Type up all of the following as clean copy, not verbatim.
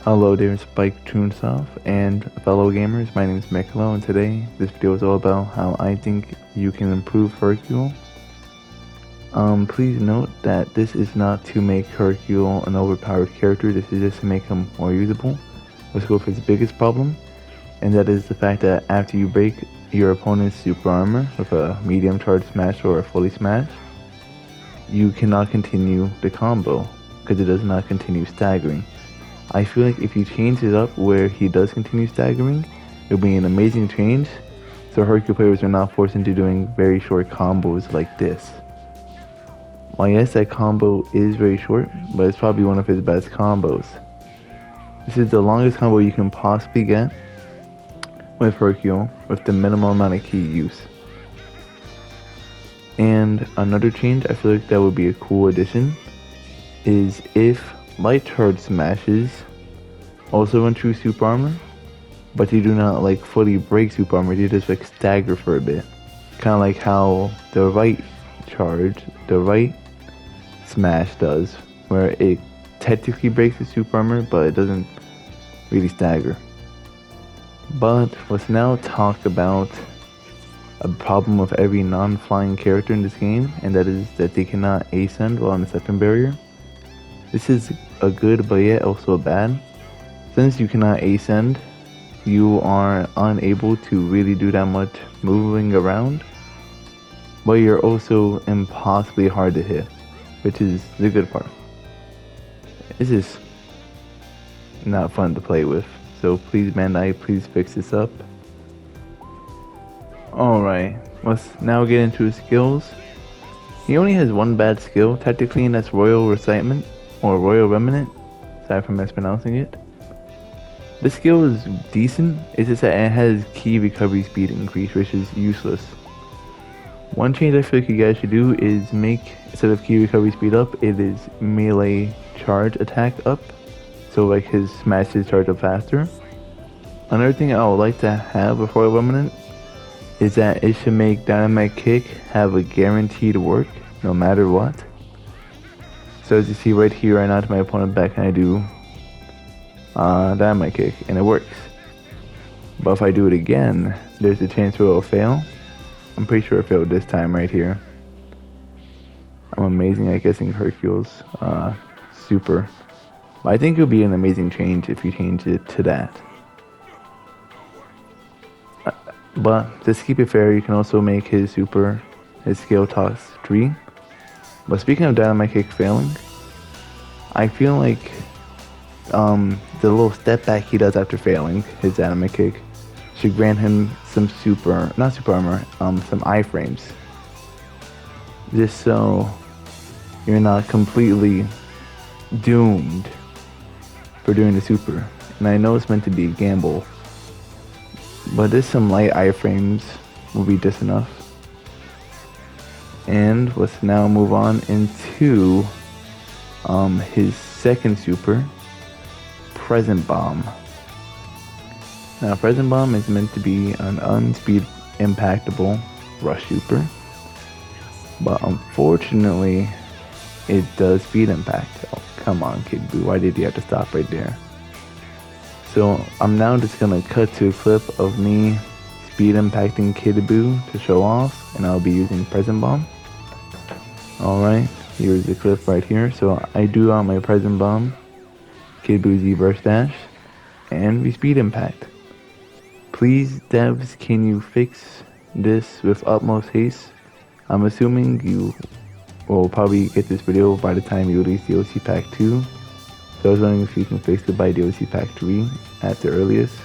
Hello there, Spike Chunsoft and fellow gamers. My name is Miklo, and today this video is all about how I think you can improve Hercule. Please note that this is not to make Hercule an overpowered character. This is just to make him more usable. Let's go for his biggest problem, and that is the fact that after you break your opponent's super armor with a medium charge smash or a fully smash, you cannot continue the combo because it does not continue staggering. I feel like if you change it up where he does continue staggering, it'll be an amazing change, so Hercule players are not forced into doing very short combos like this. While yes, that combo is very short, but it's probably one of his best combos. This is the longest combo you can possibly get with Hercule with the minimal amount of key use. And another change I feel like that would be a cool addition is if light charge smashes also run through super armor, but you do not like fully break super armor, you just like stagger for a bit. Kind of like how the right smash does, where it technically breaks the super armor, but it doesn't really stagger. But let's now talk about a problem with every non-flying character in this game, and that is that they cannot ascend while on the second barrier. This is a good but yet also a bad. Since you cannot ascend, you are unable to really do that much moving around, but you're also impossibly hard to hit, which is the good part. This is not fun to play with, so please Bandai, please fix this up. Alright, let's now get into his skills. He only has one bad skill technically, and that's Royal Recitement or Royal Remnant. Sorry if I'm mispronouncing it. This skill is decent, it's just that it has key recovery speed increase, which is useless. One change I feel like you guys should do is make, instead of key recovery speed up, it is melee charge attack up. So like his smashes charge up faster. Another thing I would like to have with Royal Remnant is that it should make Dynamite Kick have a guaranteed work no matter what. So as you see right here, I knock my opponent back and I do Dynamite Kick and it works. But if I do it again, there's a chance it will fail. I'm pretty sure it failed this time right here. I'm amazing at guessing Hercule's super. But I think it would be an amazing change if you change it to that. But just keep it fair, you can also make his super, his scale toss 3. But speaking of Dynamite Kick failing, I feel like the little step back he does after failing his Dynamite Kick should grant him some some iframes. Just so you're not completely doomed for doing the super. And I know it's meant to be a gamble, but just some light iframes will be just enough. And let's now move on into his second super, Present Bomb. Now Present Bomb is meant to be an unspeed impactable rush super, but unfortunately it does speed impact. Oh, come on Kid Buu, why did you have to stop right there? So I'm now just gonna cut to a clip of me speed impacting Kid Buu to show off, and I'll be using Present Bomb. Alright, here's the clip right here. So I do out my Present Bomb, Kid Buu Z burst dash, and we speed impact. Please devs, can you fix this with utmost haste? I'm assuming you will probably get this video by the time you release DLC Pack 2. So I was wondering if you can fix it by DLC Pack 3 at the earliest.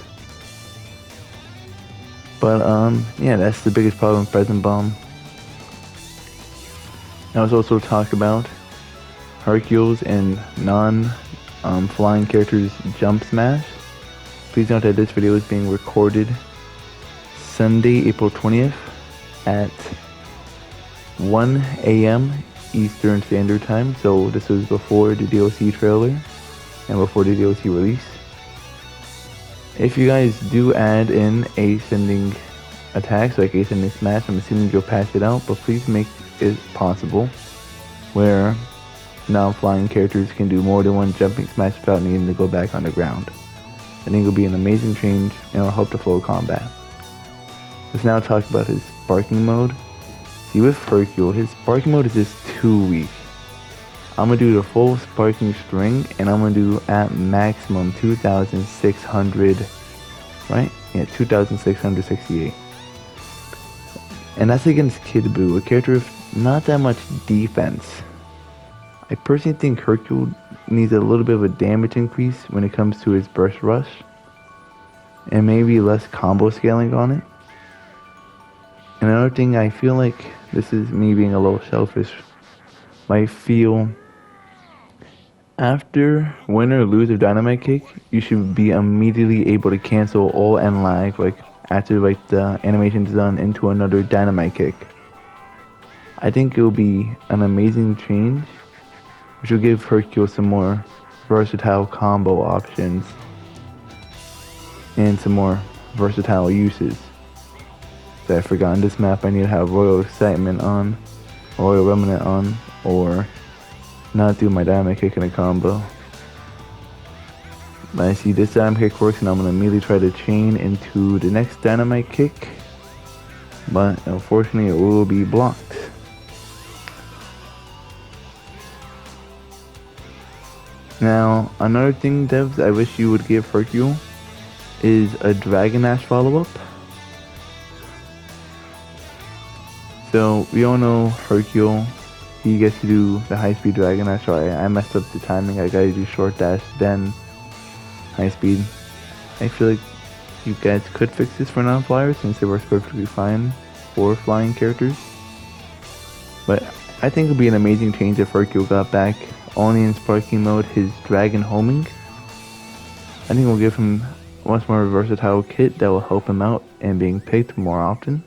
But yeah, that's the biggest problem with Present Bomb. Now let's also talk about Hercule's and non-flying characters Jump Smash. Please note that this video is being recorded Sunday, April 20th at 1 a.m. Eastern Standard Time. So this was before the DLC trailer and before the DLC release. If you guys do add in ascending attacks like ascending smash, I'm assuming you'll patch it out, but please make it possible where non-flying characters can do more than one jumping smash without needing to go back on the ground. I think it'll be an amazing change, and it'll help the flow of combat. Let's now talk about his sparking mode. See, with Hercule, his sparking mode is just too weak. I'm going to do the full sparking string, and I'm going to do at maximum 2,600, right? Yeah, 2,668. And that's against Kid Buu, a character with not that much defense. I personally think Hercule needs a little bit of a damage increase when it comes to his burst rush, and maybe less combo scaling on it. And another thing, I feel like this is me being a little selfish. I feel after win or lose of Dynamite Kick, you should be immediately able to cancel all end lag, like after like the animation is done, into another Dynamite Kick. I think it will be an amazing change, which will give Hercule some more versatile combo options and some more versatile uses. So I forgot on this map I need to have Royal Excitement on, Royal Remnant on, or not do my Dynamite Kick in a combo. But I see this Dynamite Kick works, and I'm going to immediately try to chain into the next Dynamite Kick, but unfortunately it will be blocked. Now, another thing, devs, I wish you would give Hercule is a Dragon Ash follow-up. So, we all know Hercule, he gets to do the high-speed Dragon Ash. Sorry, I messed up the timing. I gotta do short dash, then high speed. I feel like you guys could fix this for non-flyers since it works perfectly fine for flying characters. But I think it would be an amazing change if Hercule got back only in sparking mode his dragon homing. I think we'll give him a much more versatile kit that will help him out and being picked more often.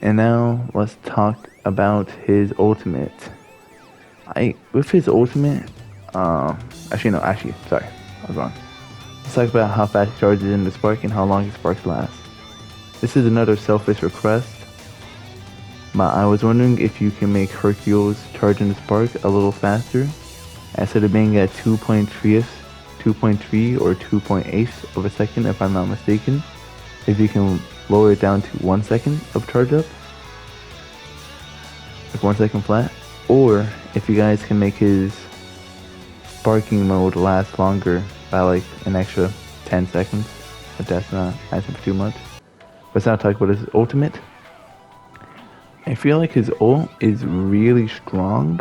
And now let's talk about his ultimate. With his ultimate, sorry, I was wrong. Let's talk about how fast he charges in the spark and how long his sparks last. This is another selfish request, but I was wondering if you can make Hercule's charge in the spark a little faster. Instead of being at 2.3 or 2.8 of a second, if I'm not mistaken, if you can lower it down to 1 second of charge up, like 1 second flat, or if you guys can make his sparking mode last longer by like an extra 10 seconds, but that's not asking for too much. Let's now talk about his ultimate. I feel like his ult is really strong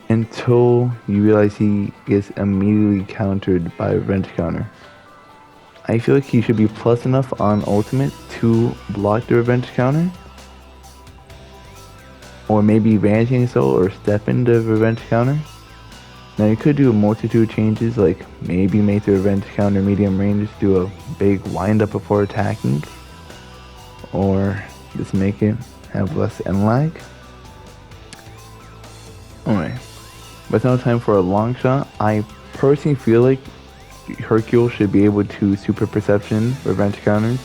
until you realize he gets immediately countered by a revenge counter. I feel like he should be plus enough on ultimate to block the revenge counter, or maybe vanishing soul or step into the revenge counter. Now you could do a multitude changes, like maybe make the revenge counter medium range, do a big wind up before attacking, or just make it have less end lag. Alright, but it's now time for a long shot. I personally feel like Hercule should be able to super perception revenge counters.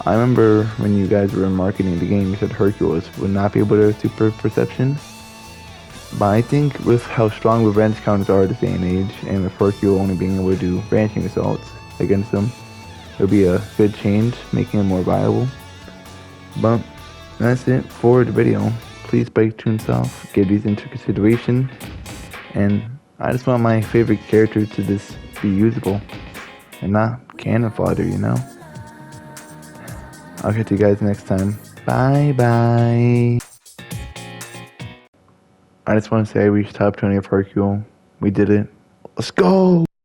I remember when you guys were marketing the game, you said Hercule would not be able to super perception. But I think with how strong revenge counters are this day and age, and with Hercule only being able to do branching assaults against them, it'll be a good change, making it more viable. But that's it for the video. Please Spike Chunsoft, give these into consideration, and I just want my favorite character to just be usable and not cannon fodder, you know? I'll catch you guys next time. Bye bye. I just want to say I reached top 20 of Hercule. We did it. Let's go!